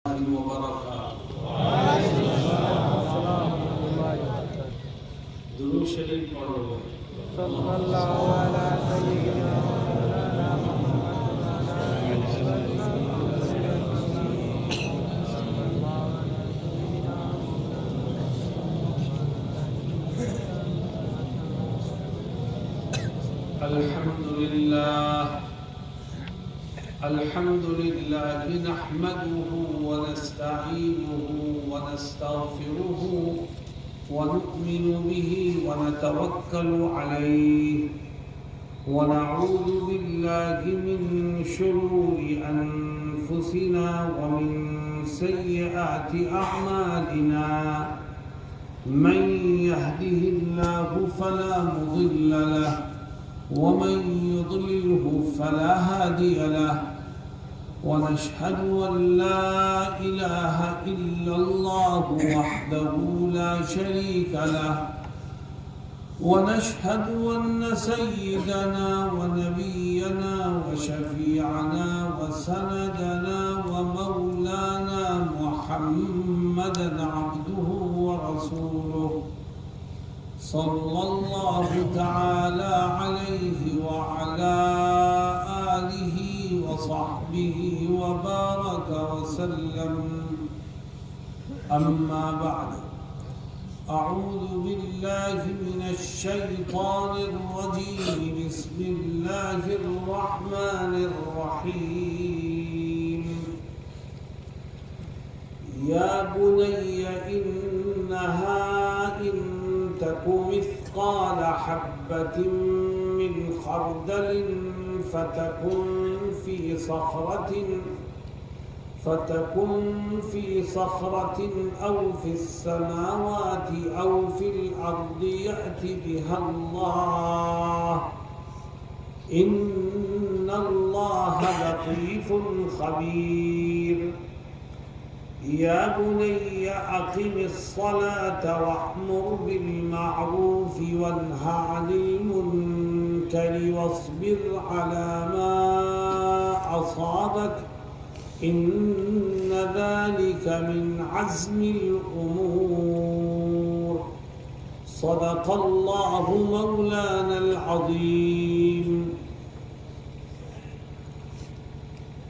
درود شریف پڑھو صلی اللہ علیہ سیدنا الحمد لله نحمده ونستعينه ونستغفره ونؤمن به ونتوكل عليه ونعوذ بالله من شرور أنفسنا ومن سيئات أعمالنا من يهده الله فلا مضل له ومن يضلله فلا هادي له ونشهد أن لا إله إلا الله وحده لا شريك له ونشهد أن سيدنا ونبينا وشفيعنا وسندنا ومولانا محمدا عبده ورسوله صلى الله تعالى عليه وعلى آله وصحبه وبارك وسلم أما بعد أعوذ بالله من الشيطان الرجيم بسم الله الرحمن الرحيم يا بني إنها إن تك مثقال حبة من خردل فتكن في صخرة أو في السماوات أو في الأرض يأت بها الله إن الله لطيف خبير يا بني أقم الصلاة وأمر بالمعروف وانه عن المنكر واصبر على ما أصابك إن ذلك من عزم الأمور صدق الله مولانا العظيم.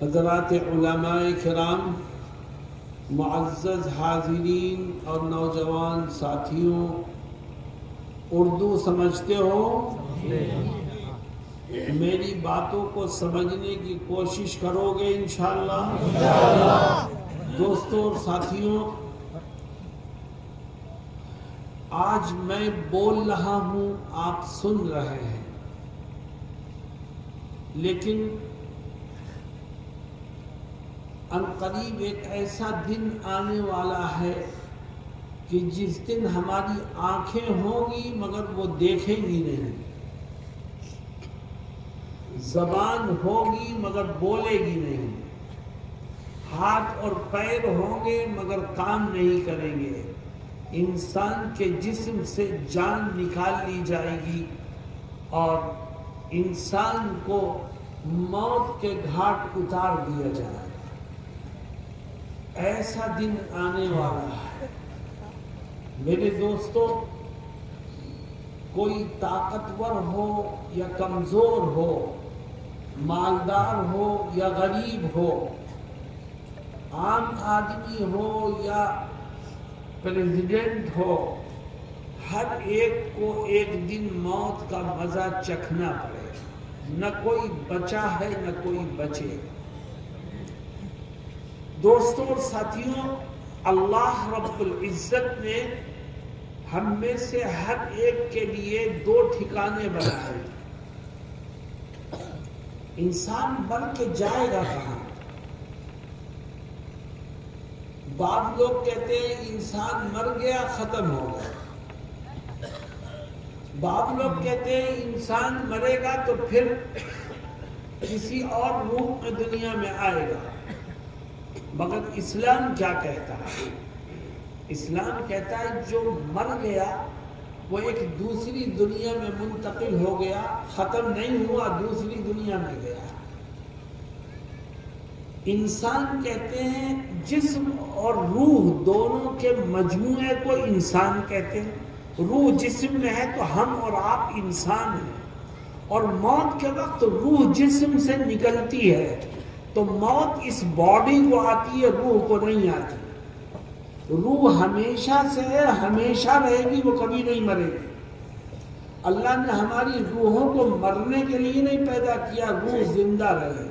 حضرات علماء کرام، معزز حاضرین اور نوجوان ساتھیوں، اردو سمجھتے ہو؟ میری باتوں کو سمجھنے کی کوشش کرو گے انشاءاللہ؟ دوستوں اور ساتھیوں، آج میں بول رہا ہوں، آپ سن رہے ہیں، لیکن عنقریب ایک ایسا دن آنے والا ہے کہ جس دن ہماری آنکھیں ہوں گی مگر وہ دیکھیں گی نہیں، زبان ہوگی مگر بولے گی نہیں، ہاتھ اور پیر ہوں گے مگر کام نہیں کریں گے، انسان کے جسم سے جان نکال لی جائے گی اور انسان کو موت کے گھاٹ اتار دیا جائے گا۔ ایسا دن آنے والا ہے میرے دوستو، کوئی طاقتور ہو یا کمزور ہو، مالدار ہو یا غریب ہو، عام آدمی ہو یا پریزیڈنٹ ہو، ہر ایک کو ایک دن موت کا مزہ چکھنا پڑے، نہ کوئی بچا ہے نہ کوئی بچے۔ دوستوں اور ساتھیوں، اللہ رب العزت نے ہم میں سے ہر ایک کے لیے دو ٹھکانے بنائے۔ انسان مر کے جائے گا کہاں؟ بعض لوگ کہتے ہیں انسان مر گیا ختم ہو گیا، بعض لوگ کہتے ہیں انسان مرے گا تو پھر کسی اور روح میں دنیا میں آئے گا، مگر اسلام کیا کہتا ہے؟ اسلام کہتا ہے جو مر گیا وہ ایک دوسری دنیا میں منتقل ہو گیا، ختم نہیں ہوا، دوسری دنیا میں گیا۔ انسان کہتے ہیں جسم اور روح دونوں کے مجموعے کو انسان کہتے ہیں. روح جسم میں ہے تو ہم اور آپ انسان ہیں، اور موت کے وقت روح جسم سے نکلتی ہے تو موت اس باڈی کو آتی ہے، روح کو نہیں آتی. روح ہمیشہ سے ہے، ہمیشہ رہے گی، وہ کبھی نہیں مرے گی. اللہ نے ہماری روحوں کو مرنے کے لیے نہیں پیدا کیا، روح زندہ رہے.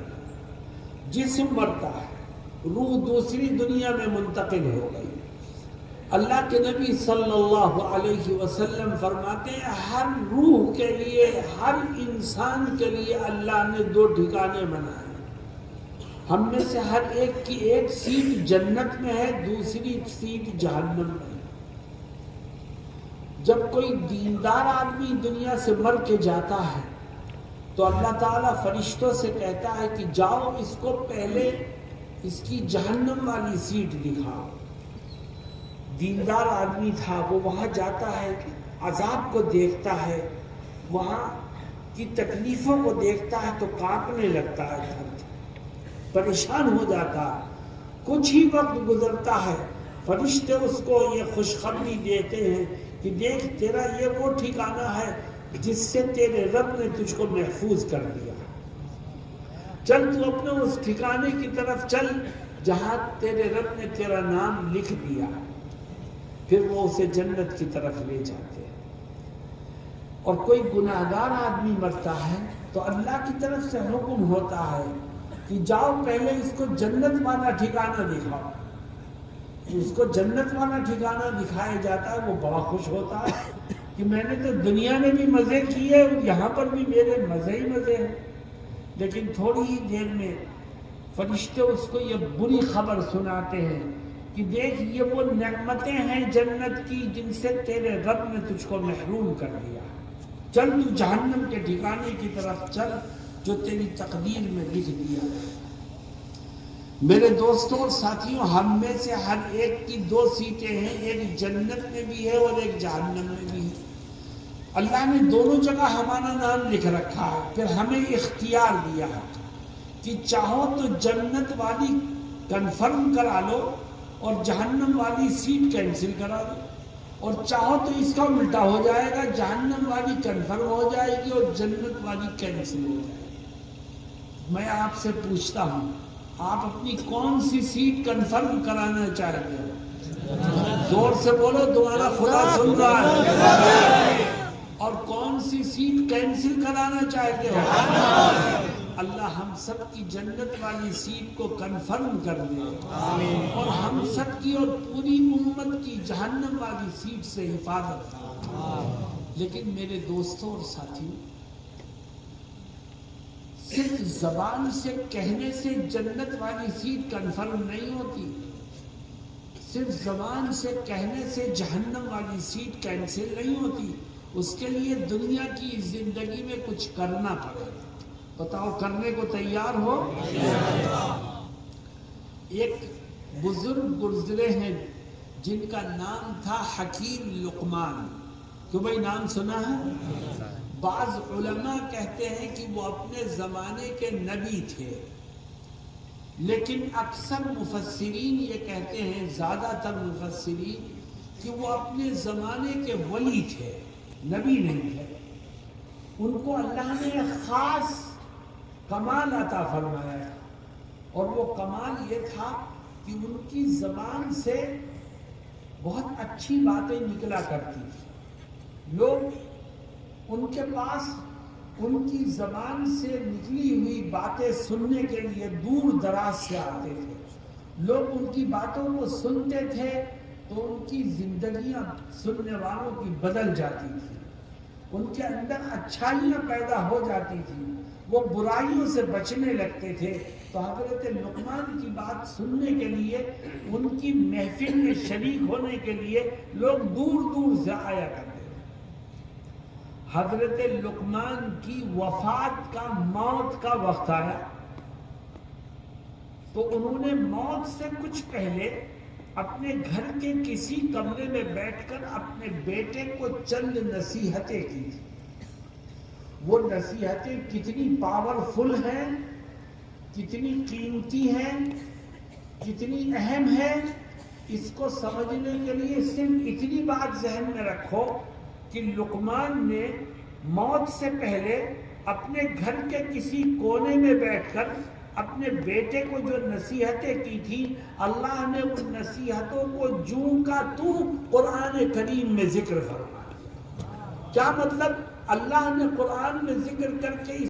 جسم مرتا ہے، روح دوسری دنیا میں منتقل ہو گئی. اللہ کے نبی صلی اللہ علیہ وسلم فرماتے ہیں ہر روح کے لیے، ہر انسان کے لیے اللہ نے 2 ٹھکانے بنائے. ہم میں سے ہر ایک کی ایک سیٹ جنت میں ہے، دوسری سیٹ جہنم میں ہے. جب کوئی دیندار آدمی دنیا سے مر کے جاتا ہے تو اللہ تعالیٰ فرشتوں سے کہتا ہے کہ جاؤ اس کو پہلے اس کی جہنم والی سیٹ دکھاؤ. دیندار آدمی تھا، وہ وہاں جاتا ہے، عذاب کو دیکھتا ہے، وہاں کی تکلیفوں کو دیکھتا ہے تو کانپنے لگتا ہے، پریشان ہو جاتا ہے. کچھ ہی وقت گزرتا ہے، فرشتے اس کو یہ خوشخبری دیتے ہیں کہ دیکھ تیرا یہ وہ ٹھکانہ ہے جس سے تیرے رب نے تجھ کو محفوظ کر دیا. چل تو اپنے اس ٹھکانے کی طرف چل جہاں تیرے رب نے تیرا نام لکھ دیا. پھر وہ اسے جنت کی طرف لے جاتے ہیں. اور کوئی گناہگار آدمی مرتا ہے تو اللہ کی طرف سے حکم ہوتا ہے کہ جاؤ پہلے اس کو جنت والا ٹھکانہ دکھاؤ. اس کو جنت والا ٹھکانہ دکھایا جاتا ہے، وہ بڑا خوش ہوتا ہے کہ میں نے تو دنیا میں بھی مزے کیے، یہاں پر بھی میرے مزے ہی مزے ہیں. لیکن تھوڑی ہی دیر میں فرشتے اس کو یہ بری خبر سناتے ہیں کہ دیکھ یہ وہ نعمتیں ہیں جنت کی جن سے تیرے رب نے تجھ کو محروم کر دیا. چل تو جہنم کے ٹھکانے کی طرف چل جو تیری تقدیر میں لکھ دیا. میرے دوستوں اور ساتھیوں، ہم میں سے ہر ایک کی 2 سیٹیں ہیں، ایک جنت میں بھی ہے اور ایک جہنم میں بھی ہے. اللہ نے دونوں جگہ ہمارا نام لکھ رکھا ہے. پھر ہمیں اختیار دیا ہے کہ چاہو تو جنت والی کنفرم کرا لو اور جہنم والی سیٹ کینسل کرا دو، اور چاہو تو اس کا الٹا ہو جائے گا، جہنم والی کنفرم ہو جائے گی اور جنت والی کینسل ہو جائے گی. میں آپ سے پوچھتا ہوں آپ اپنی کون سی سیٹ کنفرم کرانا چاہتے ہو؟ زور سے بولو، تمہارا خدا سن رہا ہے. اور کون سی سیٹ کینسل کرانا چاہتے ہو؟ اللہ ہم سب کی جنت والی سیٹ کو کنفرم کر دے اور ہم سب کی اور پوری امت کی جہنم والی سیٹ سے حفاظت کرے. لیکن میرے دوستوں اور ساتھیوں، صرف زبان سے کہنے سے جنت والی سیٹ کنفرم نہیں ہوتی، صرف زبان سے کہنے سے جہنم والی سیٹ کینسل نہیں ہوتی. اس کے لیے دنیا کی زندگی میں کچھ کرنا پڑے گا. بتاؤ کرنے کو تیار ہو؟ ایک بزرگ گزرے ہیں جن کا نام تھا حکیم لقمان. تو بھائی نام سنا ہے؟ بعض علماء کہتے ہیں کہ وہ اپنے زمانے کے نبی تھے، لیکن اکثر مفسرین یہ کہتے ہیں، زیادہ تر مفسرین، کہ وہ اپنے زمانے کے ولی تھے، نبی نہیں تھے. ان کو اللہ نے خاص کمال عطا فرمایا تھا، اور وہ کمال یہ تھا کہ ان کی زبان سے بہت اچھی باتیں نکلا کرتی تھی. لوگ ان کے پاس ان کی زبان سے نکلی ہوئی باتیں سننے کے لیے دور دراز سے آتے تھے. لوگ ان کی باتوں کو سنتے تھے تو ان کی زندگیاں سننے والوں کی بدل جاتی تھی، ان کے اندر اچھائیاں پیدا ہو جاتی تھی، وہ برائیوں سے بچنے لگتے تھے. تو حضرت لقمان کی بات سننے کے لیے، ان کی محفل میں شریک ہونے کے لیے لوگ دور دور سے آیا کرتے تھے. حضرت لقمان کی وفات کا، موت کا وقت آیا تو انہوں نے موت سے کچھ پہلے اپنے گھر کے کسی کمرے میں بیٹھ کر اپنے بیٹے کو چند نصیحتیں کی تھی. وہ نصیحتیں کتنی پاورفل ہیں، کتنی قیمتی ہیں جتنی اہم ہے اس کو سمجھنے کے لیے صرف اتنی بات ذہن میں رکھو کہ لقمان نے موت سے پہلے اپنے گھر کے کسی کونے میں بیٹھ کر اپنے بیٹے کو جو نصیحتیں کی تھی، اللہ نے ان نصیحتوں کو جوں کا توں قرآن کریم میں ذکر فرمایا۔ کیا مطلب؟ اللہ نے قرآن میں ذکر کر کے